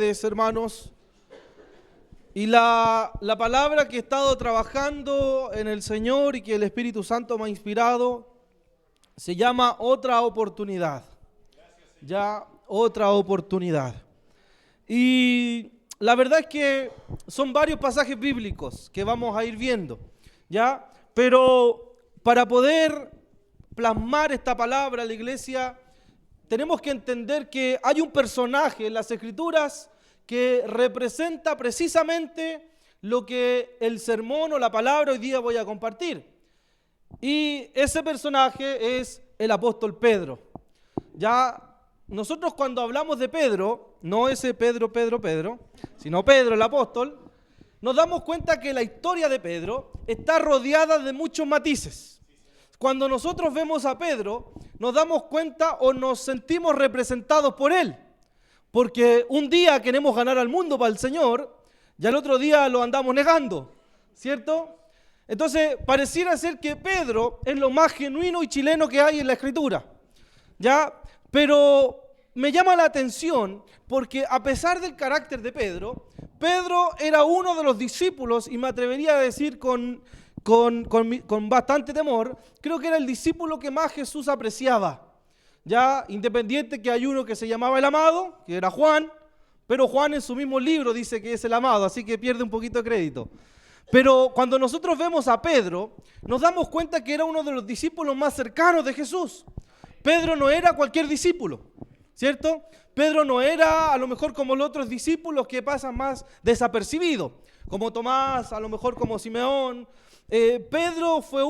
Hermanos, y la palabra que he estado trabajando en el Señor y que el Espíritu Santo me ha inspirado se llama otra oportunidad. Ya, otra oportunidad. Y la verdad es que son varios pasajes bíblicos que vamos a ir viendo, ¿ya? Pero para poder plasmar esta palabra a la iglesia, tenemos que entender que hay un personaje en las Escrituras que representa precisamente lo que el sermón o la palabra hoy día voy a compartir. Y ese personaje es el apóstol Pedro. Ya nosotros cuando hablamos de Pedro, no ese Pedro, sino Pedro el apóstol, nos damos cuenta que la historia de Pedro está rodeada de muchos matices. Cuando nosotros vemos a Pedro, nos damos cuenta o nos sentimos representados por él. Porque un día queremos ganar al mundo para el Señor, y al otro día lo andamos negando, ¿cierto? Entonces, pareciera ser que Pedro es lo más genuino y chileno que hay en la Escritura, ¿ya? Pero me llama la atención porque a pesar del carácter de Pedro, Pedro era uno de los discípulos, y me atrevería a decir con bastante temor, creo que era el discípulo que más Jesús apreciaba. Ya, independiente que hay uno que se llamaba el amado, que era Juan, pero Juan en su mismo libro dice que es el amado, así que pierde un poquito de crédito. Pero cuando nosotros vemos a Pedro, nos damos cuenta que era uno de los discípulos más cercanos de Jesús. Pedro no era cualquier discípulo, ¿cierto? Pedro no era a lo mejor como los otros discípulos que pasan más desapercibidos, como Tomás, a lo mejor como Simeón. Pedro fue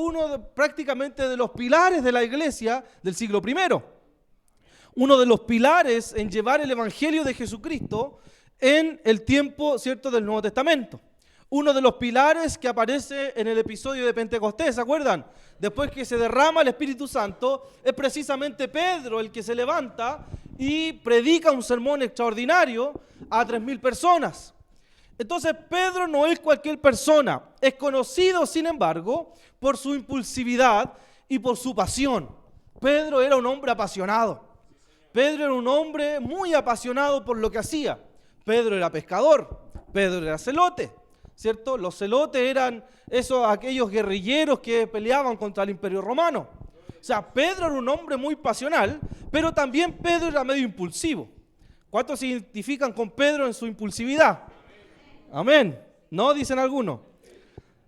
prácticamente de los pilares de la iglesia del siglo I. Uno de los pilares en llevar el evangelio de Jesucristo en el tiempo, ¿cierto?, del Nuevo Testamento. Uno de los pilares que aparece en el episodio de Pentecostés, ¿se acuerdan? Después que se derrama el Espíritu Santo, es precisamente Pedro el que se levanta y predica un sermón extraordinario a 3.000 personas. Entonces Pedro no es cualquier persona, es conocido sin embargo por su impulsividad y por su pasión. Pedro era un hombre apasionado. Pedro era un hombre muy apasionado por lo que hacía. Pedro era pescador, Pedro era celote, ¿cierto? Los celotes eran aquellos guerrilleros que peleaban contra el Imperio Romano. O sea, Pedro era un hombre muy pasional, pero también Pedro era medio impulsivo. ¿Cuántos se identifican con Pedro en su impulsividad? Amén. ¿No? Dicen algunos.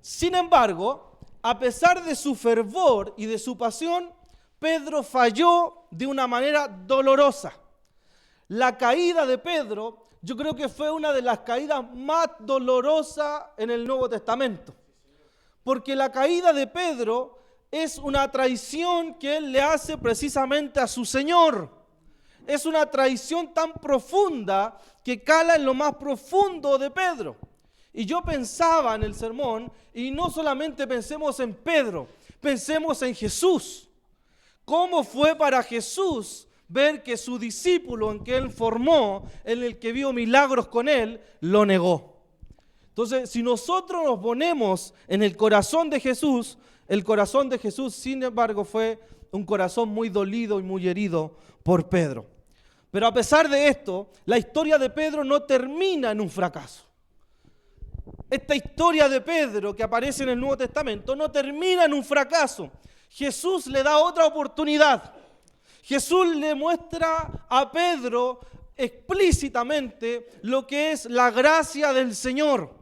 Sin embargo, a pesar de su fervor y de su pasión, Pedro falló de una manera dolorosa. La caída de Pedro, yo creo que fue una de las caídas más dolorosas en el Nuevo Testamento. Porque la caída de Pedro es una traición que él le hace precisamente a su Señor. Es una traición tan profunda que cala en lo más profundo de Pedro. Y yo pensaba en el sermón, y no solamente pensemos en Pedro, pensemos en Jesús. ¿Cómo fue para Jesús ver que su discípulo en que él formó, en el que vio milagros con él, lo negó? Entonces, si nosotros nos ponemos en el corazón de Jesús, el corazón de Jesús, sin embargo, fue un corazón muy dolido y muy herido por Pedro. Pero a pesar de esto, la historia de Pedro no termina en un fracaso. Esta historia de Pedro que aparece en el Nuevo Testamento no termina en un fracaso. Jesús le da otra oportunidad. Jesús le muestra a Pedro explícitamente lo que es la gracia del Señor.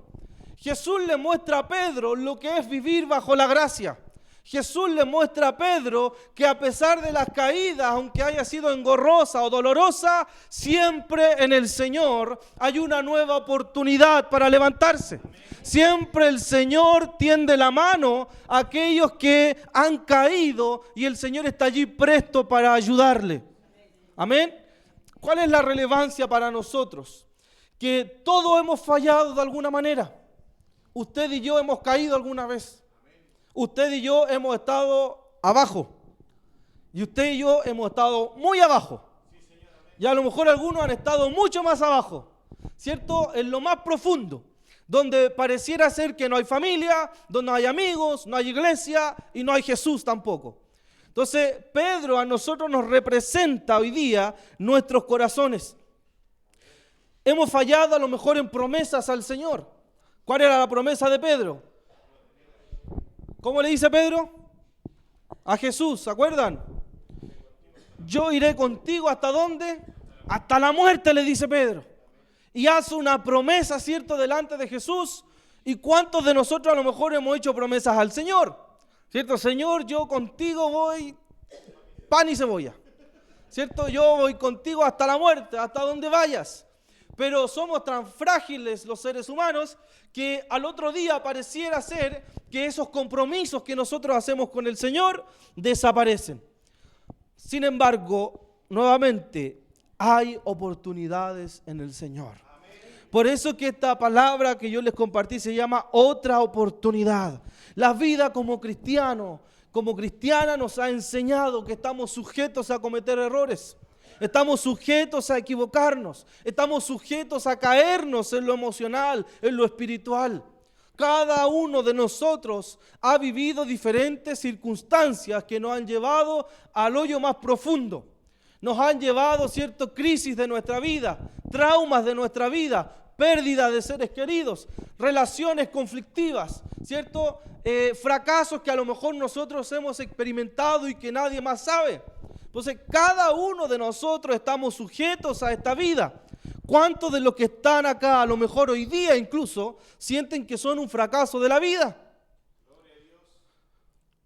Jesús le muestra a Pedro lo que es vivir bajo la gracia. Jesús le muestra a Pedro que a pesar de las caídas, aunque haya sido engorrosa o dolorosa, siempre en el Señor hay una nueva oportunidad para levantarse. Siempre el Señor tiende la mano a aquellos que han caído y el Señor está allí presto para ayudarle. Amén. ¿Cuál es la relevancia para nosotros? Que todos hemos fallado de alguna manera. Usted y yo hemos caído alguna vez. Usted y yo hemos estado abajo. Y usted y yo hemos estado muy abajo. Y a lo mejor algunos han estado mucho más abajo, ¿cierto? En lo más profundo, donde pareciera ser que no hay familia, donde no hay amigos, no hay iglesia y no hay Jesús tampoco. Entonces, Pedro a nosotros nos representa hoy día nuestros corazones. Hemos fallado a lo mejor en promesas al Señor. ¿Cuál era la promesa de Pedro? ¿Cómo le dice Pedro? A Jesús, ¿se acuerdan? Yo iré contigo ¿hasta dónde? Hasta la muerte, le dice Pedro. Y hace una promesa, ¿cierto?, delante de Jesús. ¿Y cuántos de nosotros a lo mejor hemos hecho promesas al Señor? ¿Cierto? Señor, yo contigo voy pan y cebolla. ¿Cierto? Yo voy contigo hasta la muerte, hasta donde vayas. Pero somos tan frágiles los seres humanos que al otro día pareciera ser que esos compromisos que nosotros hacemos con el Señor desaparecen. Sin embargo, nuevamente, hay oportunidades en el Señor. Por eso que esta palabra que yo les compartí se llama otra oportunidad. La vida como cristiano, como cristiana nos ha enseñado que estamos sujetos a cometer errores. Estamos sujetos a equivocarnos. Estamos sujetos a caernos en lo emocional, en lo espiritual. Cada uno de nosotros ha vivido diferentes circunstancias que nos han llevado al hoyo más profundo. Nos han llevado ciertas crisis de nuestra vida, traumas de nuestra vida, pérdida de seres queridos, relaciones conflictivas, ¿cierto? Fracasos que a lo mejor nosotros hemos experimentado y que nadie más sabe. Entonces, cada uno de nosotros estamos sujetos a esta vida. ¿Cuántos de los que están acá, a lo mejor hoy día incluso, sienten que son un fracaso de la vida?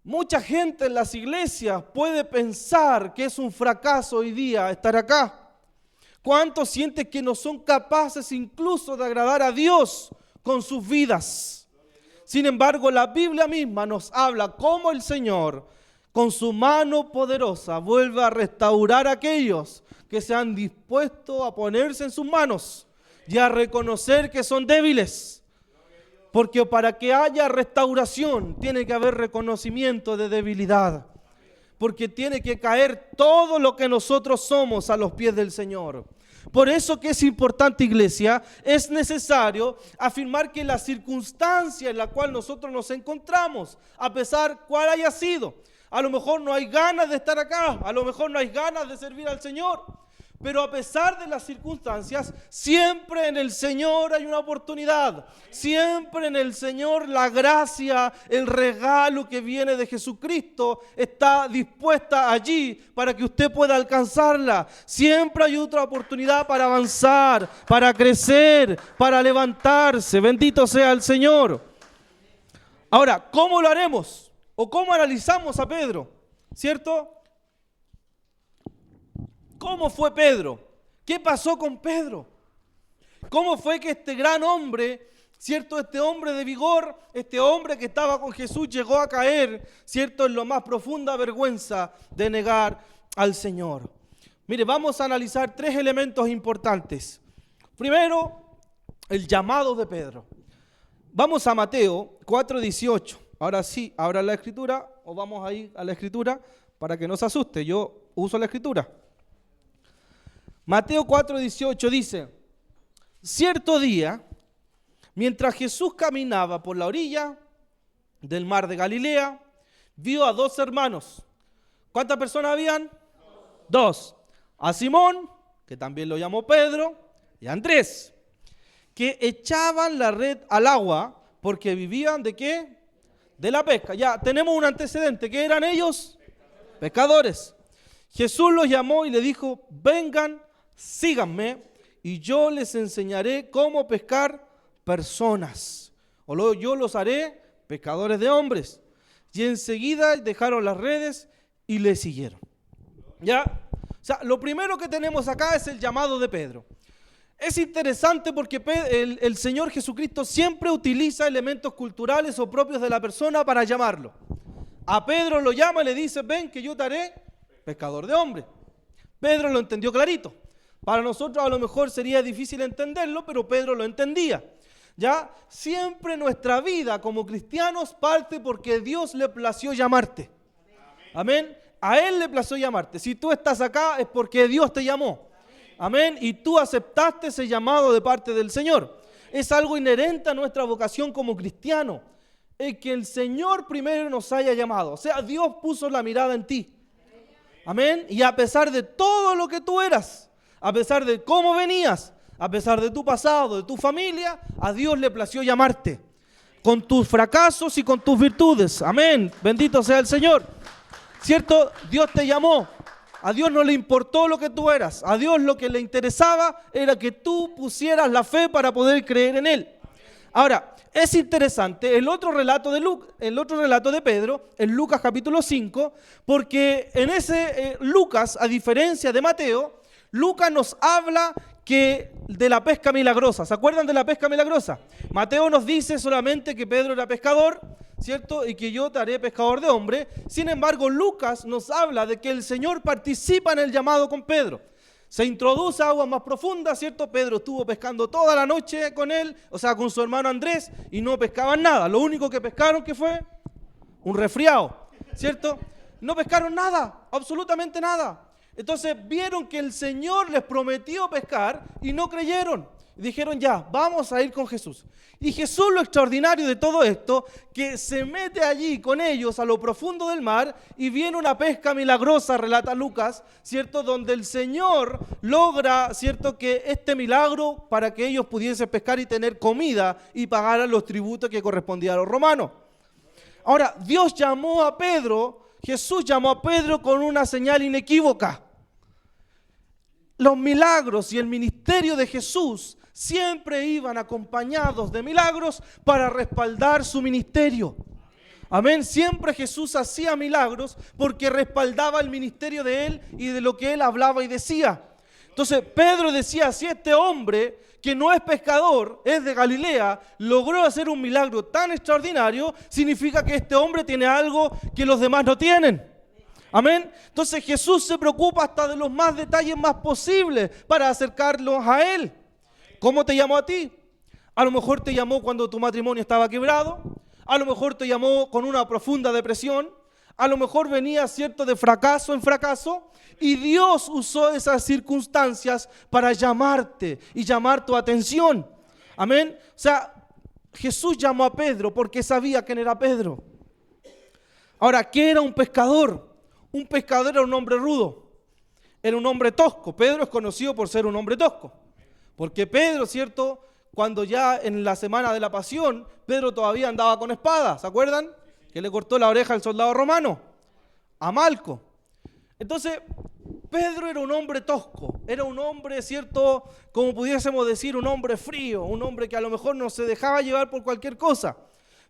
Mucha gente en las iglesias puede pensar que es un fracaso hoy día estar acá. ¿Cuántos sienten que no son capaces incluso de agradar a Dios con sus vidas? Sin embargo, la Biblia misma nos habla cómo el Señor, con su mano poderosa, vuelve a restaurar a aquellos que se han dispuesto a ponerse en sus manos y a reconocer que son débiles. Porque para que haya restauración tiene que haber reconocimiento de debilidad. Porque tiene que caer todo lo que nosotros somos a los pies del Señor. Por eso que es importante, iglesia, es necesario afirmar que la circunstancia en la cual nosotros nos encontramos, a pesar cuál haya sido, a lo mejor no hay ganas de estar acá, a lo mejor no hay ganas de servir al Señor, pero a pesar de las circunstancias, siempre en el Señor hay una oportunidad. Siempre en el Señor la gracia, el regalo que viene de Jesucristo está dispuesta allí para que usted pueda alcanzarla. Siempre hay otra oportunidad para avanzar, para crecer, para levantarse. Bendito sea el Señor. Ahora, ¿cómo lo haremos? ¿O cómo analizamos a Pedro? ¿Cierto? ¿Cómo fue Pedro? ¿Qué pasó con Pedro? ¿Cómo fue que este gran hombre, cierto, este hombre de vigor, este hombre que estaba con Jesús llegó a caer, cierto, en la más profunda vergüenza de negar al Señor? Mire, vamos a analizar tres elementos importantes. Primero, el llamado de Pedro. Vamos a Mateo 4:18. Ahora sí, abra la escritura o vamos a ir a la escritura para que no se asuste. Yo uso la escritura. Mateo 4:18 dice: cierto día, mientras Jesús caminaba por la orilla del mar de Galilea, vio a dos hermanos. ¿Cuántas personas habían? Dos. A Simón, que también lo llamó Pedro, y a Andrés, que echaban la red al agua porque vivían ¿de qué? De la pesca. Ya tenemos un antecedente. ¿Qué eran ellos? Pescadores. Jesús los llamó y le dijo: vengan, síganme y yo les enseñaré cómo pescar personas. Yo los haré pescadores de hombres. Y enseguida dejaron las redes y le siguieron. ¿Ya? O sea, lo primero que tenemos acá es el llamado de Pedro. Es interesante porque el Señor Jesucristo siempre utiliza elementos culturales o propios de la persona para llamarlo. A Pedro lo llama y le dice: ven que yo te haré pescador de hombres. Pedro lo entendió clarito. Para nosotros a lo mejor sería difícil entenderlo, pero Pedro lo entendía. ¿Ya? Siempre nuestra vida como cristianos parte porque Dios le plació llamarte. Amén. A Él le plació llamarte. Si tú estás acá es porque Dios te llamó. Amén. Y tú aceptaste ese llamado de parte del Señor. Es algo inherente a nuestra vocación como cristiano. Es que el Señor primero nos haya llamado. O sea, Dios puso la mirada en ti. Amén. Y a pesar de todo lo que tú eras, a pesar de cómo venías, a pesar de tu pasado, de tu familia, a Dios le plació llamarte, con tus fracasos y con tus virtudes. Amén, bendito sea el Señor. ¿Cierto? Dios te llamó. A Dios no le importó lo que tú eras. A Dios lo que le interesaba era que tú pusieras la fe para poder creer en Él. Ahora, es interesante el otro relato de Pedro, en Lucas capítulo 5, porque en ese Lucas, a diferencia de Mateo, Lucas nos habla de la pesca milagrosa. ¿Se acuerdan de la pesca milagrosa? Mateo nos dice solamente que Pedro era pescador, ¿cierto? Y que yo te haré pescador de hombre. Sin embargo, Lucas nos habla de que el Señor participa en el llamado con Pedro. Se introduce a aguas más profundas, ¿cierto? Pedro estuvo pescando toda la noche con él, o sea, con su hermano Andrés, y no pescaban nada. Lo único que pescaron, ¿qué fue? Un resfriado, ¿cierto? No pescaron nada, absolutamente nada. Entonces vieron que el Señor les prometió pescar y no creyeron. Dijeron ya, vamos a ir con Jesús. Y Jesús, lo extraordinario de todo esto, que se mete allí con ellos a lo profundo del mar y viene una pesca milagrosa, relata Lucas, ¿cierto? Donde el Señor logra, ¿cierto? Que este milagro para que ellos pudiesen pescar y tener comida y pagaran los tributos que correspondían a los romanos. Ahora, Dios llamó a Pedro, Jesús llamó a Pedro con una señal inequívoca. Los milagros y el ministerio de Jesús siempre iban acompañados de milagros para respaldar su ministerio. Amén. Siempre Jesús hacía milagros porque respaldaba el ministerio de Él y de lo que Él hablaba y decía. Entonces Pedro decía, si este hombre que no es pescador, es de Galilea, logró hacer un milagro tan extraordinario, significa que este hombre tiene algo que los demás no tienen. Amén. Entonces Jesús se preocupa hasta de los más detalles más posibles para acercarlos a Él. ¿Cómo te llamó a ti? A lo mejor te llamó cuando tu matrimonio estaba quebrado. A lo mejor te llamó con una profunda depresión. A lo mejor venía, ¿cierto?, de fracaso en fracaso. Y Dios usó esas circunstancias para llamarte y llamar tu atención. Amén. O sea, Jesús llamó a Pedro porque sabía quién era Pedro. Ahora, ¿qué era un pescador? Un pescador era un hombre rudo, era un hombre tosco. Pedro es conocido por ser un hombre tosco, porque Pedro, ¿cierto?, cuando ya en la semana de la pasión, Pedro todavía andaba con espada, ¿se acuerdan? Que le cortó la oreja al soldado romano, a Malco. Entonces, Pedro era un hombre tosco, era un hombre, ¿cierto?, como pudiésemos decir, un hombre frío, un hombre que a lo mejor no se dejaba llevar por cualquier cosa,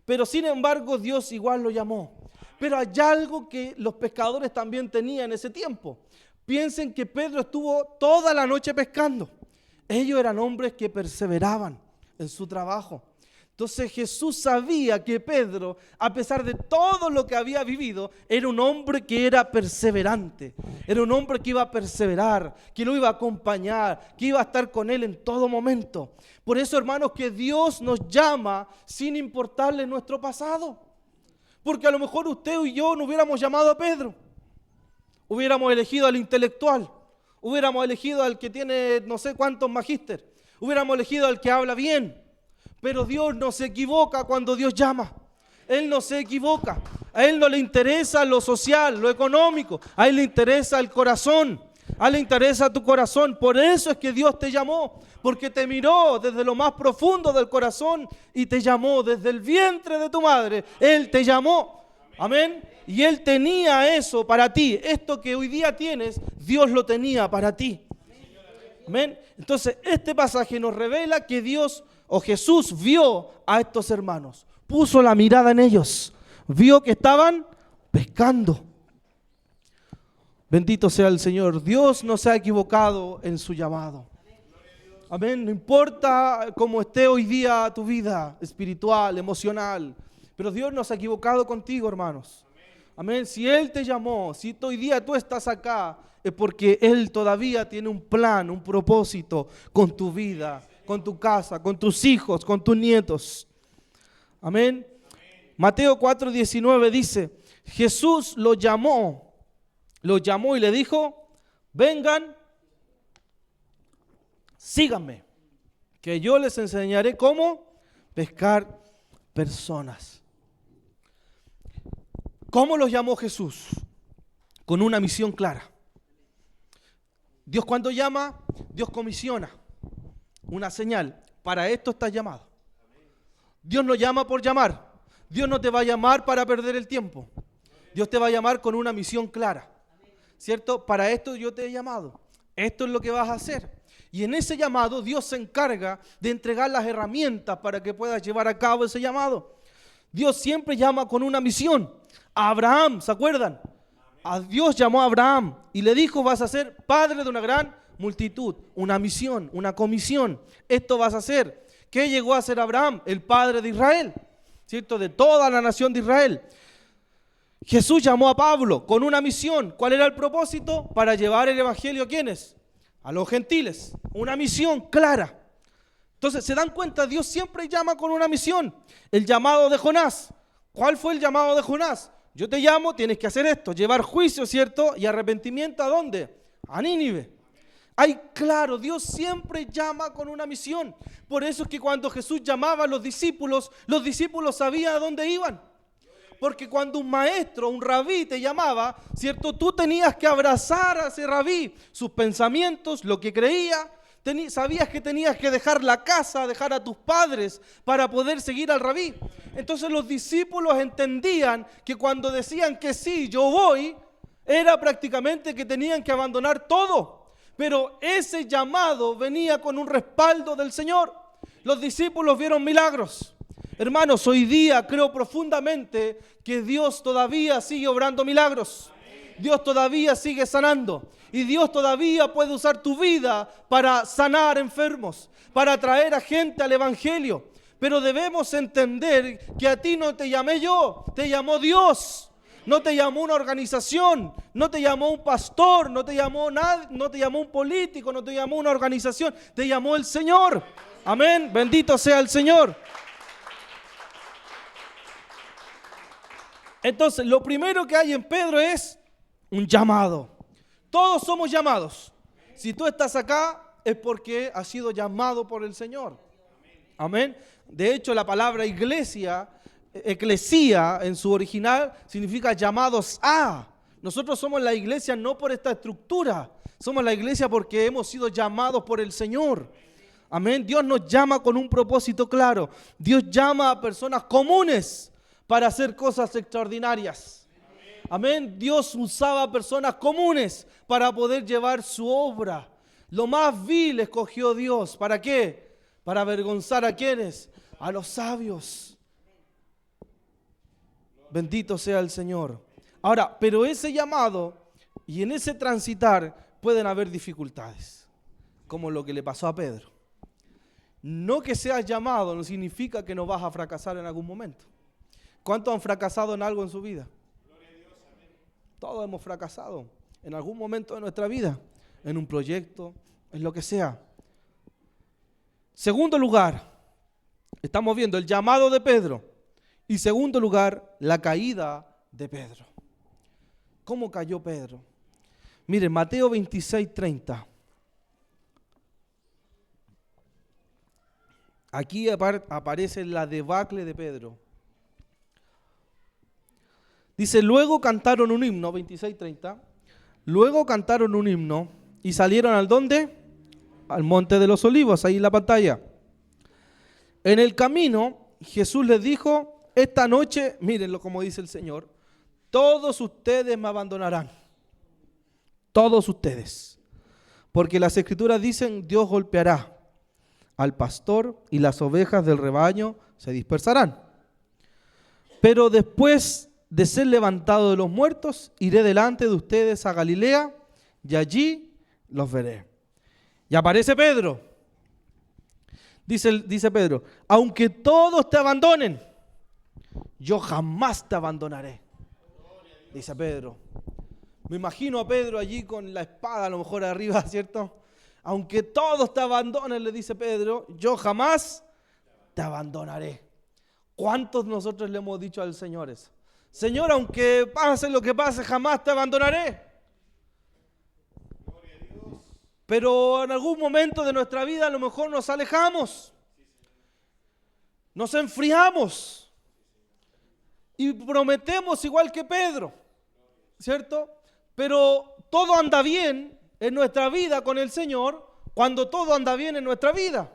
pero sin embargo Dios igual lo llamó. Pero hay algo que los pescadores también tenían en ese tiempo. Piensen que Pedro estuvo toda la noche pescando. Ellos eran hombres que perseveraban en su trabajo. Entonces Jesús sabía que Pedro, a pesar de todo lo que había vivido, era un hombre que era perseverante. Era un hombre que iba a perseverar, que lo iba a acompañar, que iba a estar con él en todo momento. Por eso, hermanos, que Dios nos llama sin importarle nuestro pasado. Porque a lo mejor usted y yo no hubiéramos llamado a Pedro. Hubiéramos elegido al intelectual. Hubiéramos elegido al que tiene no sé cuántos magíster. Hubiéramos elegido al que habla bien. Pero Dios no se equivoca cuando Dios llama. Él no se equivoca. A Él no le interesa lo social, lo económico. A Él le interesa el corazón. A Él le interesa tu corazón. Por eso es que Dios te llamó. Porque te miró desde lo más profundo del corazón y te llamó desde el vientre de tu madre. Él te llamó. Amén. Y Él tenía eso para ti. Esto que hoy día tienes, Dios lo tenía para ti. Amén. Entonces, este pasaje nos revela que Dios o Jesús vio a estos hermanos. Puso la mirada en ellos. Vio que estaban pescando. Bendito sea el Señor. Dios no se ha equivocado en su llamado. Amén. No importa cómo esté hoy día tu vida espiritual, emocional, pero Dios no se ha equivocado contigo, hermanos. Amén. Si Él te llamó, si hoy día tú estás acá, es porque Él todavía tiene un plan, un propósito con tu vida, con tu casa, con tus hijos, con tus nietos. Amén. Mateo 4:19 dice, Jesús los llamó y le dijo, vengan, síganme, que yo les enseñaré cómo pescar personas. ¿Cómo los llamó Jesús? Con una misión clara. Dios cuando llama, Dios comisiona. una señal. Para esto estás llamado. Dios no llama por llamar. Dios no te va a llamar para perder el tiempo. Dios te va a llamar con una misión clara, ¿cierto? Para esto yo te he llamado. Esto es lo que vas a hacer. Y en ese llamado Dios se encarga de entregar las herramientas para que puedas llevar a cabo ese llamado. Dios siempre llama con una misión. A Abraham, ¿se acuerdan? A Dios llamó a Abraham y le dijo: vas a ser padre de una gran multitud. Una misión, una comisión. Esto vas a hacer. ¿Qué llegó a ser Abraham? El padre de Israel, ¿cierto? De toda la nación de Israel. Jesús llamó a Pablo con una misión. ¿Cuál era el propósito? Para llevar el evangelio ¿a quiénes? A los gentiles. Una misión clara. Entonces, ¿se dan cuenta? Dios siempre llama con una misión. El llamado de Jonás. ¿Cuál fue el llamado de Jonás? Yo te llamo, tienes que hacer esto, llevar juicio, ¿cierto? Y arrepentimiento, ¿a dónde? A Nínive. Ay, claro, Dios siempre llama con una misión. Por eso es que cuando Jesús llamaba a los discípulos sabían a dónde iban. Porque cuando un maestro, un rabí te llamaba, ¿cierto? Tú tenías que abrazar a ese rabí, sus pensamientos, lo que creía. Sabías que tenías que dejar la casa, dejar a tus padres para poder seguir al rabí. Entonces los discípulos entendían que cuando decían que sí, yo voy, era prácticamente que tenían que abandonar todo. Pero ese llamado venía con un respaldo del Señor. Los discípulos vieron milagros. Hermanos, hoy día creo profundamente que Dios todavía sigue obrando milagros. Dios todavía sigue sanando. Y Dios todavía puede usar tu vida para sanar enfermos, para traer a gente al evangelio. Pero debemos entender que a ti no te llamé yo, te llamó Dios. No te llamó una organización, no te llamó un pastor, no te llamó nadie, no te llamó un político, no te llamó una organización, te llamó el Señor. Amén, bendito sea el Señor. Entonces, lo primero que hay en Pedro es un llamado. Todos somos llamados. Si tú estás acá es porque has sido llamado por el Señor. Amén. De hecho, la palabra iglesia, eclesía en su original, significa llamados a. Nosotros somos la iglesia no por esta estructura. Somos la iglesia porque hemos sido llamados por el Señor. Amén. Dios nos llama con un propósito claro. Dios llama a personas comunes para hacer cosas extraordinarias. Amén. Dios usaba a personas comunes para poder llevar su obra. Lo más vil escogió Dios. ¿Para qué? Para avergonzar a quienes, a los sabios. Bendito sea el Señor. Ahora, pero ese llamado y en ese transitar pueden haber dificultades, como lo que le pasó a Pedro. No que seas llamado no significa que no vas a fracasar en algún momento. ¿Cuántos han fracasado en algo en su vida? Todos hemos fracasado en algún momento de nuestra vida, en un proyecto, en lo que sea. Segundo lugar, estamos viendo el llamado de Pedro. Y segundo lugar, la caída de Pedro. ¿Cómo cayó Pedro? Miren, Mateo 26:30. Aquí aparece la debacle de Pedro. Dice, luego cantaron un himno, 26:30. Luego cantaron un himno y salieron ¿al dónde? Al Monte de los Olivos, ahí en la pantalla. En el camino, Jesús les dijo, esta noche, mírenlo como dice el Señor, todos ustedes me abandonarán. Todos ustedes. Porque las Escrituras dicen, Dios golpeará al pastor y las ovejas del rebaño se dispersarán. Pero después de ser levantado de los muertos, iré delante de ustedes a Galilea y allí los veré. Y aparece Pedro. Dice Pedro, aunque todos te abandonen, yo jamás te abandonaré. Dice Pedro. Me imagino a Pedro allí con la espada a lo mejor arriba, ¿cierto? Aunque todos te abandonen, le dice Pedro, yo jamás te abandonaré. ¿Cuántos nosotros le hemos dicho al Señor eso? Señor, aunque pase lo que pase, jamás te abandonaré. Pero en algún momento de nuestra vida a lo mejor nos alejamos, nos enfriamos y prometemos igual que Pedro, ¿cierto? Pero todo anda bien en nuestra vida con el Señor Cuando todo anda bien en nuestra vida,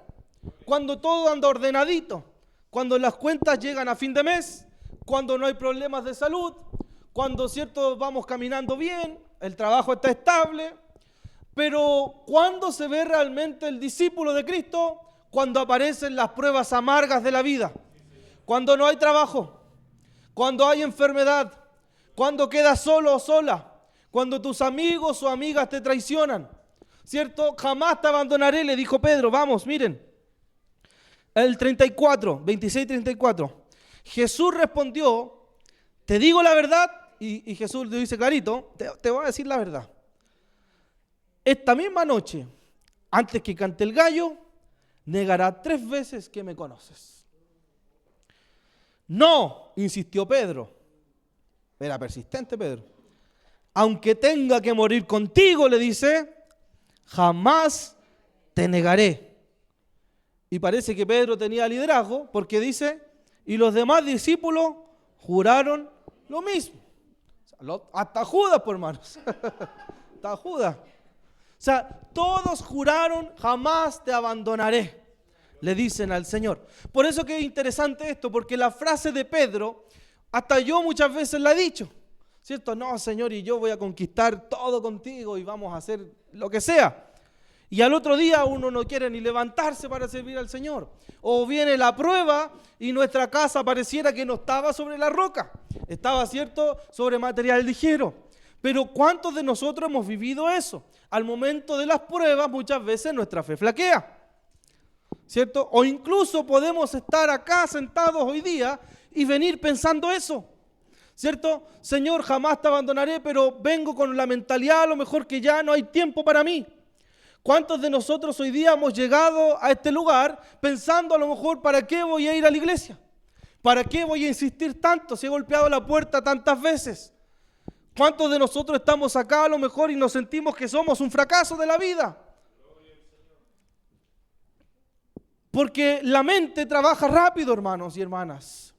cuando todo anda ordenadito, cuando las cuentas llegan a fin de mes, cuando no hay problemas de salud, cuando, cierto, vamos caminando bien, el trabajo está estable. Pero ¿cuándo se ve realmente el discípulo de Cristo? Cuando aparecen las pruebas amargas de la vida, cuando no hay trabajo, cuando hay enfermedad, cuando quedas solo o sola, cuando tus amigos o amigas te traicionan, ¿cierto? Jamás te abandonaré, le dijo Pedro. Vamos, miren, el 34, 26-34. Jesús respondió, te digo la verdad, y Jesús le dice clarito, te voy a decir la verdad. Esta misma noche, antes que cante el gallo, negará 3 veces que me conoces. No, insistió Pedro. Era persistente Pedro. Aunque tenga que morir contigo, le dice, jamás te negaré. Y parece que Pedro tenía liderazgo, porque dice, y los demás discípulos juraron lo mismo. Hasta Judas, por hermanos. Hasta Judas. O sea, todos juraron, jamás te abandonaré, le dicen al Señor. Por eso que es interesante esto, porque la frase de Pedro, hasta yo muchas veces la he dicho, ¿cierto? No, Señor, y yo voy a conquistar todo contigo y vamos a hacer lo que sea. Y al otro día uno no quiere ni levantarse para servir al Señor. O viene la prueba y nuestra casa pareciera que no estaba sobre la roca, estaba, ¿cierto?, sobre material ligero. Pero ¿cuántos de nosotros hemos vivido eso? Al momento de las pruebas muchas veces nuestra fe flaquea, ¿cierto? O incluso podemos estar acá sentados hoy día y venir pensando eso, ¿cierto? Señor, jamás te abandonaré, pero vengo con la mentalidad a lo mejor que ya no hay tiempo para mí. ¿Cuántos de nosotros hoy día hemos llegado a este lugar pensando a lo mejor para qué voy a ir a la iglesia? ¿Para qué voy a insistir tanto si he golpeado la puerta tantas veces? ¿Cuántos de nosotros estamos acá a lo mejor y nos sentimos que somos un fracaso de la vida? Porque la mente trabaja rápido, hermanos y hermanas.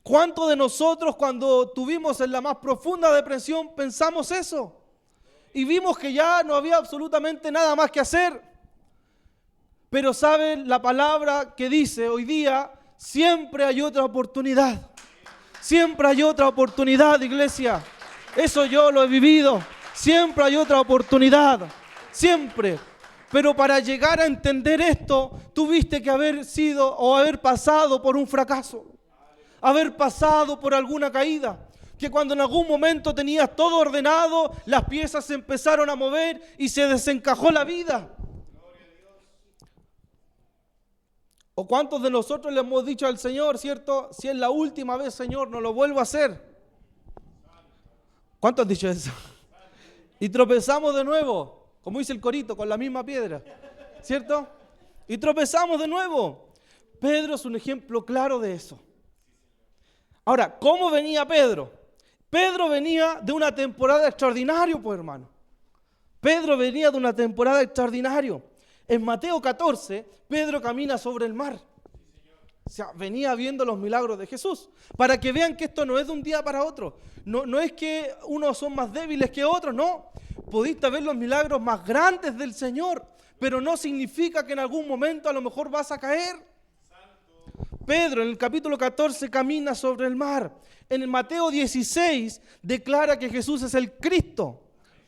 ¿Cuántos de nosotros cuando tuvimos en la más profunda depresión pensamos eso? Y vimos que ya no había absolutamente nada más que hacer. Pero ¿saben la palabra que dice hoy día? Siempre hay otra oportunidad. Siempre hay otra oportunidad, iglesia. Eso yo lo he vivido. Siempre hay otra oportunidad. Siempre. Pero para llegar a entender esto, tuviste que haber sido o haber pasado por un fracaso. Haber pasado por alguna caída. Que cuando en algún momento tenías todo ordenado, las piezas se empezaron a mover y se desencajó la vida. ¿O cuántos de nosotros le hemos dicho al Señor, cierto? Si es la última vez, Señor, no lo vuelvo a hacer. ¿Cuántos han dicho eso? Y tropezamos de nuevo, como dice el corito, con la misma piedra, ¿cierto? Y tropezamos de nuevo. Pedro es un ejemplo claro de eso. Ahora, ¿cómo venía Pedro? Pedro venía de una temporada extraordinaria, pues hermano. Pedro venía de una temporada extraordinaria. En Mateo 14, Pedro camina sobre el mar. O sea, venía viendo los milagros de Jesús. Para que vean que esto no es de un día para otro. No es que unos son más débiles que otros, no. Pudiste ver los milagros más grandes del Señor, pero no significa que en algún momento a lo mejor vas a caer. Pedro en el capítulo 14 camina sobre el mar. En el Mateo 16 declara que Jesús es el Cristo.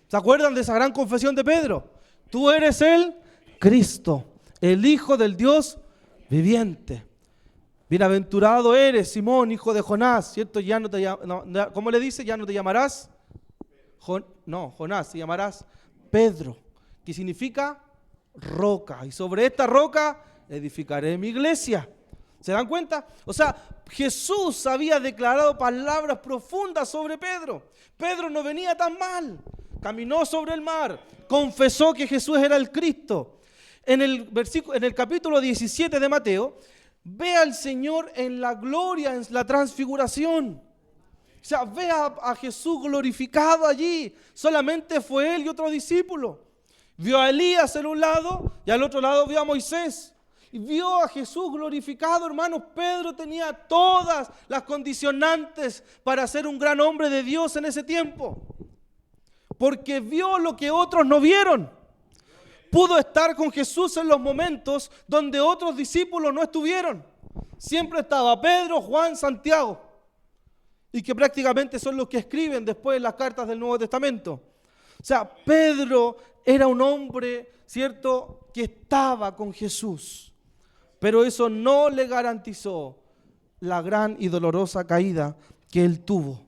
¿Se acuerdan de esa gran confesión de Pedro? Tú eres el Cristo, el Hijo del Dios viviente. Bienaventurado eres, Simón, hijo de Jonás, ¿cierto? Ya no te ¿cómo le dice? Ya no te llamarás Jonás, te llamarás Pedro, que significa roca. Y sobre esta roca edificaré mi iglesia. ¿Se dan cuenta? O sea, Jesús había declarado palabras profundas sobre Pedro. Pedro no venía tan mal. Caminó sobre el mar, confesó que Jesús era el Cristo. En el capítulo 17 de Mateo, ve al Señor en la gloria, en la transfiguración. O sea, ve a Jesús glorificado allí. Solamente fue él y otro discípulo. Vio a Elías en un lado y al otro lado vio a Moisés. Y vio a Jesús glorificado, hermanos. Pedro tenía todas las condicionantes para ser un gran hombre de Dios en ese tiempo. Porque vio lo que otros no vieron. pudo estar con Jesús en los momentos donde otros discípulos no estuvieron. Siempre estaba Pedro, Juan, Santiago, y que prácticamente son los que escriben después las cartas del Nuevo Testamento. O sea, Pedro era un hombre, ¿cierto?, que estaba con Jesús, pero eso no le garantizó la gran y dolorosa caída que él tuvo.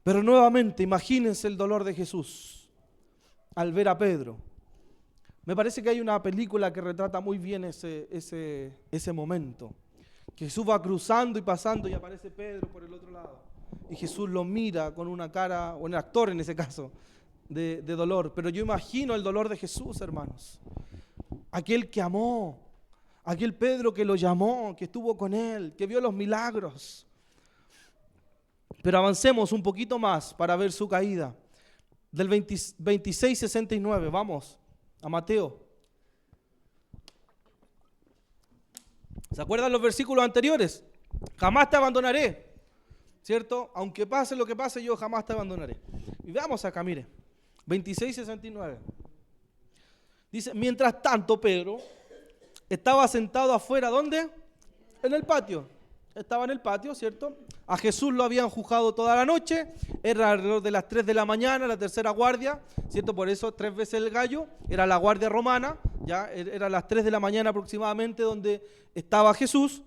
Pero nuevamente, imagínense el dolor de Jesús al ver a Pedro. Me parece que hay una película que retrata muy bien ese momento. Jesús va cruzando y pasando y aparece Pedro por el otro lado. Y Jesús lo mira con una cara, o el actor en ese caso, de dolor. Pero yo imagino el dolor de Jesús, hermanos. Aquel que amó, aquel Pedro que lo llamó, que estuvo con él, que vio los milagros. Pero avancemos un poquito más para ver su caída. Del 26:69, vamos a Mateo. ¿Se acuerdan los versículos anteriores? Jamás te abandonaré, ¿cierto? Aunque pase lo que pase, yo jamás te abandonaré. Y veamos acá, mire, 26:69. Dice, mientras tanto Pedro estaba sentado afuera, ¿dónde? En el patio. Estaba en el patio, ¿cierto? A Jesús lo habían juzgado toda la noche, era alrededor de las 3 de la mañana, la tercera guardia, ¿cierto? Por eso 3 veces el gallo, era la guardia romana, ya era las 3 de la mañana aproximadamente donde estaba Jesús,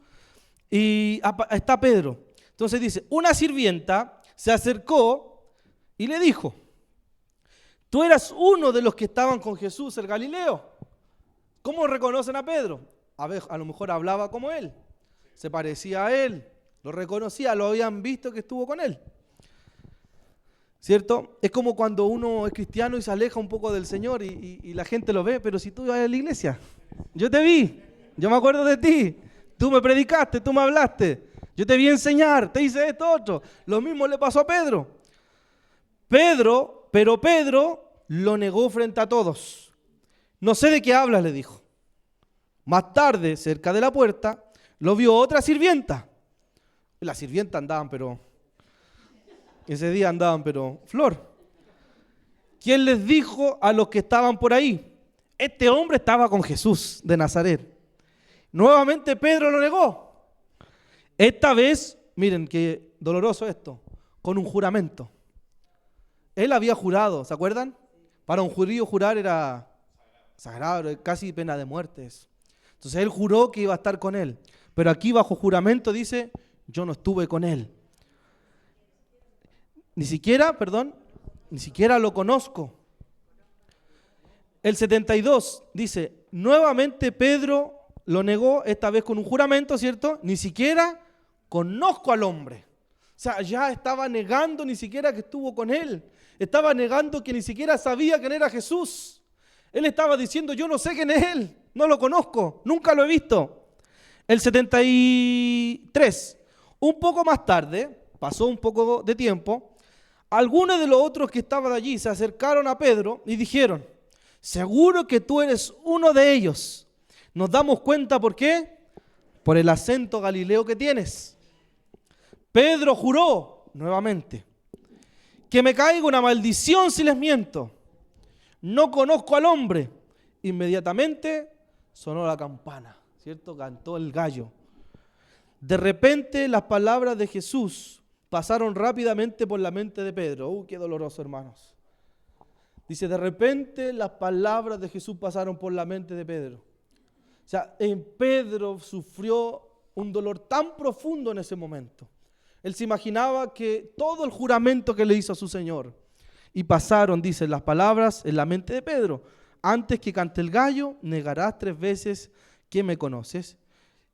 y está Pedro. Entonces dice, una sirvienta se acercó y le dijo, tú eras uno de los que estaban con Jesús, el Galileo. ¿Cómo reconocen a Pedro? A lo mejor hablaba como él. Se parecía a él, lo reconocía, lo habían visto que estuvo con él. ¿Cierto? Es como cuando uno es cristiano y se aleja un poco del Señor y la gente lo ve, pero si tú vas a la iglesia, yo te vi, yo me acuerdo de ti, tú me predicaste, tú me hablaste, yo te vi enseñar, te hice esto, otro. Lo mismo le pasó a Pedro. Pero Pedro lo negó frente a todos. No sé de qué hablas, le dijo. Más tarde, cerca de la puerta, lo vio otra sirvienta. Las sirvientas andaban, ese día andaban, flor. ¿Quién les dijo a los que estaban por ahí? Este hombre estaba con Jesús de Nazaret. Nuevamente Pedro lo negó. Esta vez, miren qué doloroso esto, con un juramento. Él había jurado, ¿se acuerdan? Para un judío jurar era sagrado, era casi pena de muerte eso. Entonces él juró que iba a estar con él. Pero aquí bajo juramento dice, yo no estuve con él. Ni siquiera lo conozco. El 72 dice, nuevamente Pedro lo negó, esta vez con un juramento, ¿cierto? Ni siquiera conozco al hombre. O sea, ya estaba negando ni siquiera que estuvo con él. Estaba negando que ni siquiera sabía quién era Jesús. Él estaba diciendo, yo no sé quién es él, no lo conozco, nunca lo he visto. El 73, un poco más tarde, pasó un poco de tiempo, algunos de los otros que estaban allí se acercaron a Pedro y dijeron, seguro que tú eres uno de ellos. Nos damos cuenta, ¿por qué? Por el acento galileo que tienes. Pedro juró nuevamente, que me caiga una maldición si les miento. No conozco al hombre. Inmediatamente sonó la campana, ¿cierto? Cantó el gallo. De repente las palabras de Jesús pasaron rápidamente por la mente de Pedro. Qué doloroso, hermanos. Dice, de repente las palabras de Jesús pasaron por la mente de Pedro. O sea, Pedro sufrió un dolor tan profundo en ese momento. Él se imaginaba que todo el juramento que le hizo a su Señor. Y pasaron, dice, las palabras en la mente de Pedro. Antes que cante el gallo, negarás 3 veces que me conoces.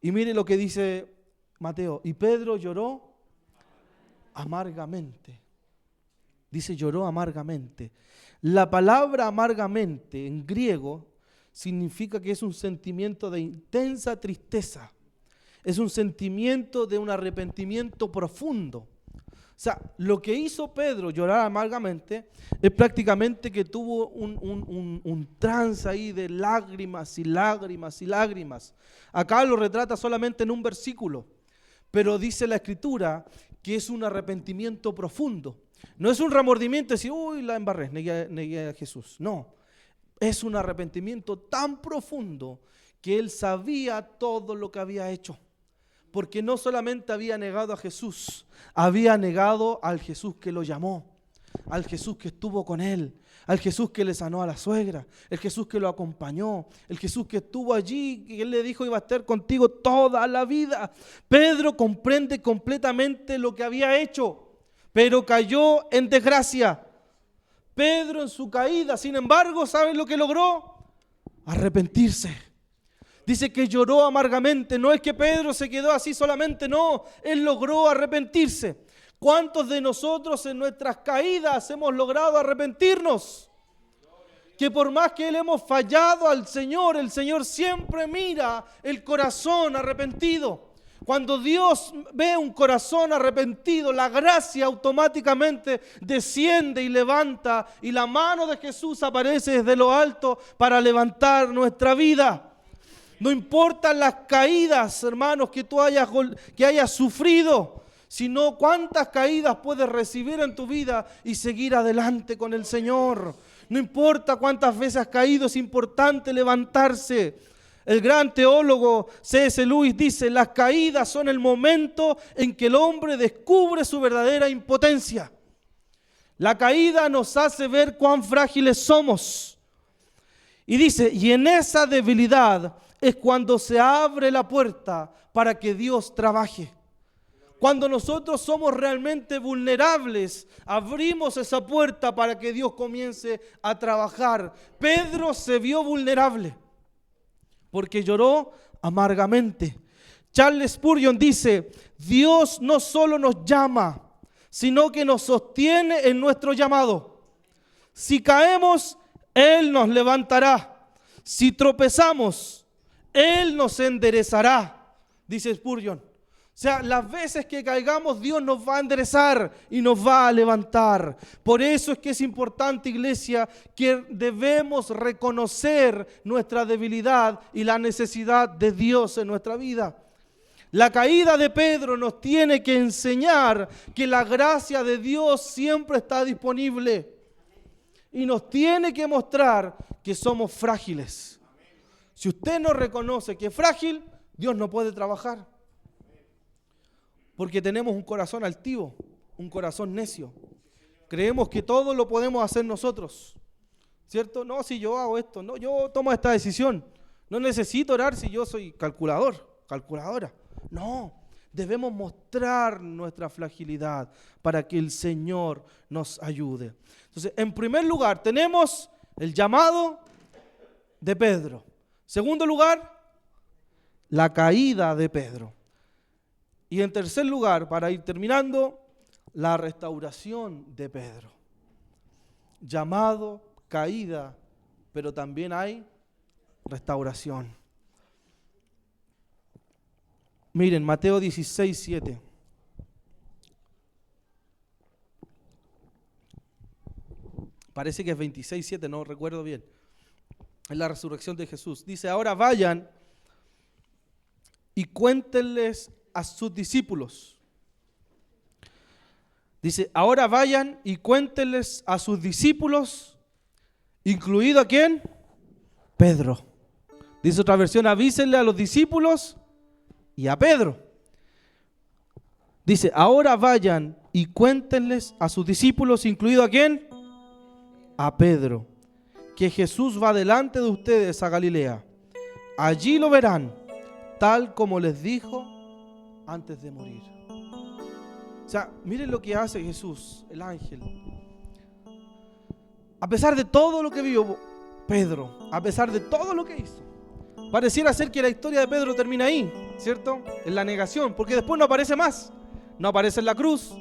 Y mire lo que dice Mateo. Y Pedro lloró amargamente. Dice, lloró amargamente. La palabra amargamente en griego significa que es un sentimiento de intensa tristeza. Es un sentimiento de un arrepentimiento profundo. O sea, lo que hizo Pedro llorar amargamente es prácticamente que tuvo un trance ahí de lágrimas y lágrimas y lágrimas. Acá lo retrata solamente en un versículo, pero dice la Escritura que es un arrepentimiento profundo. No es un remordimiento de decir, uy, la embarré, negué a Jesús. No, Es un arrepentimiento tan profundo que él sabía todo lo que había hecho. Porque no solamente había negado a Jesús, había negado al Jesús que lo llamó, al Jesús que estuvo con él, al Jesús que le sanó a la suegra, el Jesús que lo acompañó, el Jesús que estuvo allí, que él le dijo iba a estar contigo toda la vida. Pedro comprende completamente lo que había hecho, pero cayó en desgracia. Pedro en su caída, sin embargo, ¿saben lo que logró? Arrepentirse. Dice que lloró amargamente. No es que Pedro se quedó así solamente, no. Él logró arrepentirse. ¿Cuántos de nosotros en nuestras caídas hemos logrado arrepentirnos? Que por más que hemos fallado al Señor, el Señor siempre mira el corazón arrepentido. Cuando Dios ve un corazón arrepentido, la gracia automáticamente desciende y levanta, y la mano de Jesús aparece desde lo alto para levantar nuestra vida. No importan las caídas, hermanos, que tú hayas sufrido, sino cuántas caídas puedes recibir en tu vida y seguir adelante con el Señor. No importa cuántas veces has caído, es importante levantarse. El gran teólogo C.S. Lewis dice: las caídas son el momento en que el hombre descubre su verdadera impotencia. La caída nos hace ver cuán frágiles somos. Y dice, y en esa debilidad es cuando se abre la puerta para que Dios trabaje. Cuando nosotros somos realmente vulnerables, abrimos esa puerta para que Dios comience a trabajar. Pedro se vio vulnerable porque lloró amargamente. Charles Spurgeon dice: Dios no solo nos llama, sino que nos sostiene en nuestro llamado. Si caemos, Él nos levantará. Si tropezamos, Él nos enderezará, dice Spurgeon. O sea, las veces que caigamos, Dios nos va a enderezar y nos va a levantar. Por eso es que es importante, iglesia, que debemos reconocer nuestra debilidad y la necesidad de Dios en nuestra vida. La caída de Pedro nos tiene que enseñar que la gracia de Dios siempre está disponible y nos tiene que mostrar que somos frágiles. Si usted no reconoce que es frágil, Dios no puede trabajar. Porque tenemos un corazón altivo, un corazón necio. Creemos que todo lo podemos hacer nosotros, ¿cierto? No, si yo hago esto, no, yo tomo esta decisión. No necesito orar si yo soy calculadora. No, debemos mostrar nuestra fragilidad para que el Señor nos ayude. Entonces, en primer lugar, tenemos el llamado de Pedro. Segundo lugar, la caída de Pedro. Y en tercer lugar, para ir terminando, la restauración de Pedro. Llamado, caída, pero también hay restauración. Miren, Mateo 16, 7. Parece que es 26, 7, no recuerdo bien. Es la resurrección de Jesús. Dice, ahora vayan y cuéntenles a sus discípulos. Dice, ahora vayan y cuéntenles a sus discípulos, incluido ¿a quién? Pedro. Dice otra versión, avísenle a los discípulos y a Pedro. Dice, ahora vayan y cuéntenles a sus discípulos, incluido ¿a quién? A Pedro, que Jesús va delante de ustedes a Galilea. Allí lo verán, tal como les dijo antes de morir. O sea, miren lo que hace Jesús, el ángel. A pesar de todo lo que vio Pedro, a pesar de todo lo que hizo, pareciera ser que la historia de Pedro termina ahí, ¿cierto? En la negación, porque después no aparece más. No aparece en la cruz,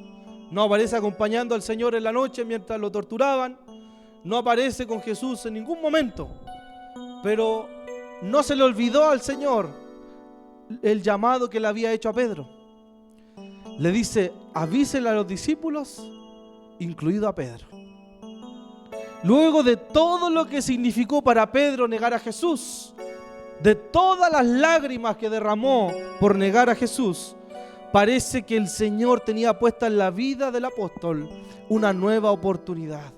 no aparece acompañando al Señor en la noche mientras lo torturaban, no aparece con Jesús en ningún momento. Pero no se le olvidó al Señor el llamado que le había hecho a Pedro. Le dice, avísele a los discípulos, incluido a Pedro. Luego de todo lo que significó para Pedro negar a Jesús, de todas las lágrimas que derramó por negar a Jesús, parece que el Señor tenía puesta en la vida del apóstol una nueva oportunidad.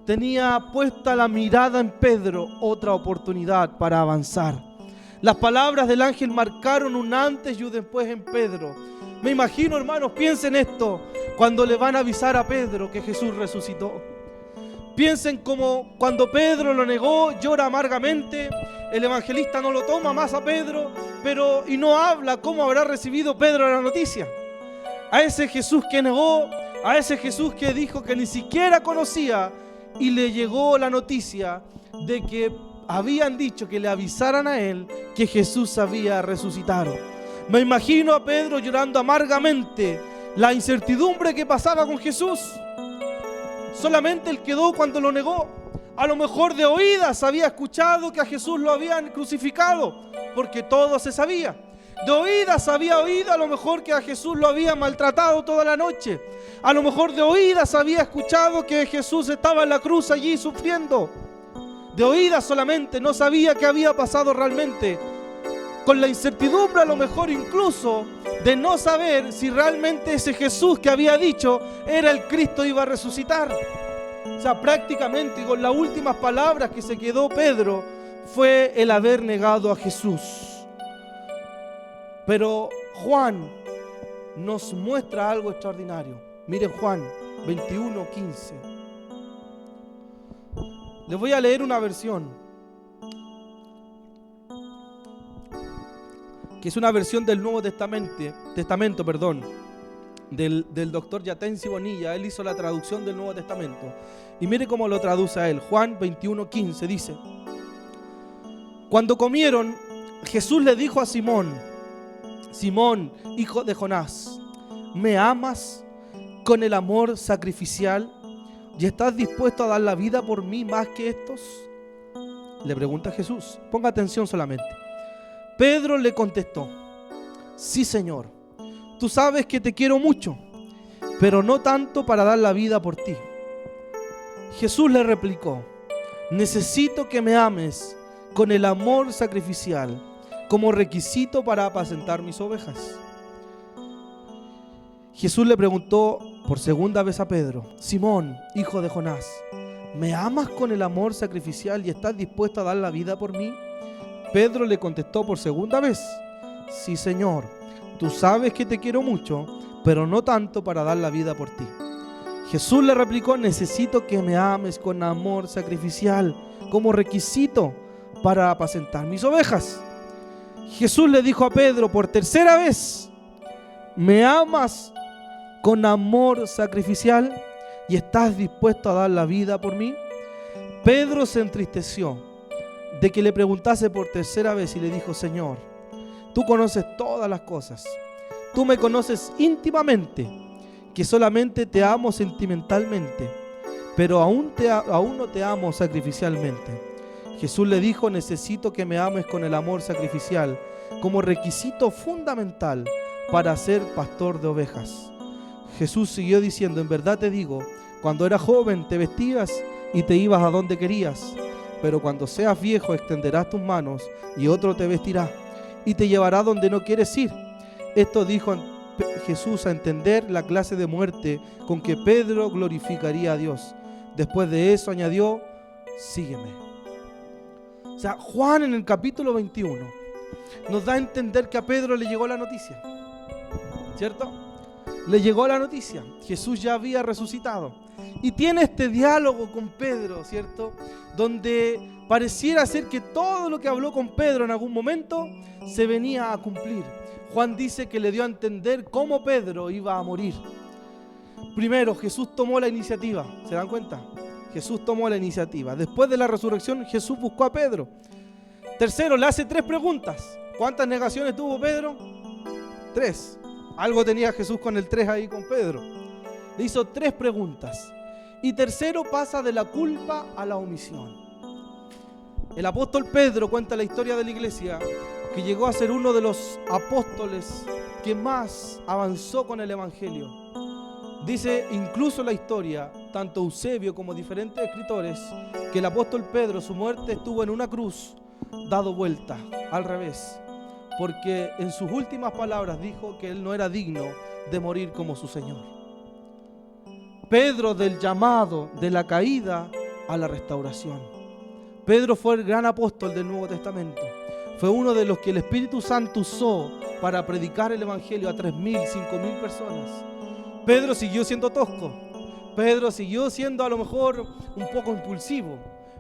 tenía puesta la mirada en Pedro, otra oportunidad para avanzar. Las palabras del ángel marcaron un antes y un después en Pedro. Me imagino, hermanos, piensen esto, cuando le van a avisar a Pedro que Jesús resucitó. Piensen como cuando Pedro lo negó, llora amargamente, el evangelista no lo toma más a Pedro, y no habla cómo habrá recibido Pedro la noticia. A ese Jesús que negó, a ese Jesús que dijo que ni siquiera conocía, y le llegó la noticia de que habían dicho que le avisaran a él que Jesús había resucitado. Me imagino a Pedro llorando amargamente la incertidumbre que pasaba con Jesús. Solamente él quedó cuando lo negó. A lo mejor de oídas había escuchado que a Jesús lo habían crucificado, porque todo se sabía. De oídas había oído a lo mejor que a Jesús lo habían maltratado toda la noche. A lo mejor de oídas había escuchado que Jesús estaba en la cruz allí sufriendo. De oídas solamente, no sabía qué había pasado realmente. Con la incertidumbre a lo mejor incluso de no saber si realmente ese Jesús que había dicho era el Cristo, iba a resucitar. O sea, prácticamente con las últimas palabras que se quedó Pedro fue el haber negado a Jesús. Pero Juan nos muestra algo extraordinario. Miren Juan 21:15. Les voy a leer una versión, que es una versión del Nuevo Testamento, del doctor Yatensi Bonilla. Él hizo la traducción del Nuevo Testamento. Y mire cómo lo traduce a él. Juan 21:15 dice: cuando comieron, Jesús le dijo a Simón: Simón, hijo de Jonás, ¿me amas con el amor sacrificial y estás dispuesto a dar la vida por mí más que estos? Le pregunta Jesús. Ponga atención solamente. Pedro le contestó: sí, Señor, tú sabes que te quiero mucho, pero no tanto para dar la vida por ti. Jesús le replicó: necesito que me ames con el amor sacrificial como requisito para apacentar mis ovejas. Jesús le preguntó por segunda vez a Pedro: Simón, hijo de Jonás, ¿me amas con el amor sacrificial y estás dispuesto a dar la vida por mí? Pedro le contestó por segunda vez: sí, Señor, tú sabes que te quiero mucho, pero no tanto para dar la vida por ti. Jesús le replicó: necesito que me ames con amor sacrificial como requisito para apacentar mis ovejas. Jesús le dijo a Pedro por tercera vez: ¿me amas con amor sacrificial y estás dispuesto a dar la vida por mí? Pedro se entristeció de que le preguntase por tercera vez y le dijo: Señor, tú conoces todas las cosas, tú me conoces íntimamente, que solamente te amo sentimentalmente, pero aún no te amo sacrificialmente. Jesús le dijo: necesito que me ames con el amor sacrificial como requisito fundamental para ser pastor de ovejas. Jesús siguió diciendo: en verdad te digo, cuando eras joven te vestías y te ibas a donde querías, pero cuando seas viejo extenderás tus manos y otro te vestirá y te llevará donde no quieres ir. Esto dijo Jesús a entender la clase de muerte con que Pedro glorificaría a Dios. Después de eso añadió: sígueme. O sea, Juan en el capítulo 21 nos da a entender que a Pedro le llegó la noticia, ¿cierto? Le llegó la noticia. Jesús ya había resucitado. Y tiene este diálogo con Pedro, ¿cierto? Donde pareciera ser que todo lo que habló con Pedro en algún momento se venía a cumplir. Juan dice que le dio a entender cómo Pedro iba a morir. Primero, Jesús tomó la iniciativa. ¿Se dan cuenta? Jesús tomó la iniciativa. Después de la resurrección, Jesús buscó a Pedro. Tercero, le hace 3 preguntas. ¿Cuántas negaciones tuvo Pedro? 3. Algo tenía Jesús con el 3 ahí con Pedro. Le hizo 3 preguntas. Y tercero, pasa de la culpa a la omisión. El apóstol Pedro cuenta la historia de la iglesia, que llegó a ser uno de los apóstoles que más avanzó con el evangelio. Dice incluso la historia, tanto Eusebio como diferentes escritores, que el apóstol Pedro, su muerte estuvo en una cruz dado vuelta al revés, porque en sus últimas palabras dijo que él no era digno de morir como su Señor. Pedro, del llamado, de la caída, a la restauración. Pedro fue el gran apóstol del Nuevo Testamento. Fue uno de los que el Espíritu Santo usó para predicar el Evangelio a 3.000, 5.000 personas. Pedro siguió siendo tosco. Pedro siguió siendo a lo mejor un poco impulsivo.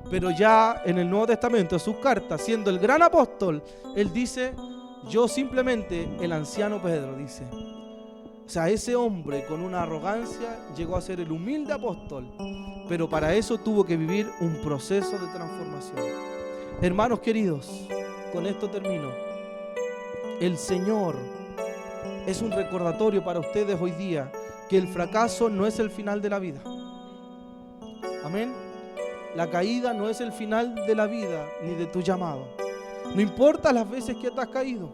Pero ya en el Nuevo Testamento, en sus cartas, siendo el gran apóstol, él dice, yo simplemente, el anciano Pedro, dice. O sea, ese hombre con una arrogancia llegó a ser el humilde apóstol, pero para eso tuvo que vivir un proceso de transformación. Hermanos queridos, con esto termino. El Señor es un recordatorio para ustedes hoy día que el fracaso no es el final de la vida. Amén. La caída no es el final de la vida ni de tu llamado. No importa las veces que te has caído,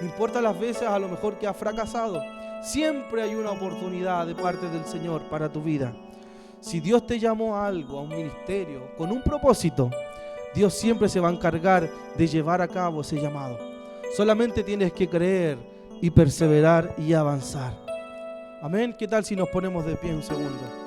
no importa las veces a lo mejor que has fracasado, siempre hay una oportunidad de parte del Señor para tu vida. Si Dios te llamó a algo, a un ministerio, con un propósito, Dios siempre se va a encargar de llevar a cabo ese llamado. Solamente tienes que creer y perseverar y avanzar. Amén. ¿Qué tal si nos ponemos de pie un segundo?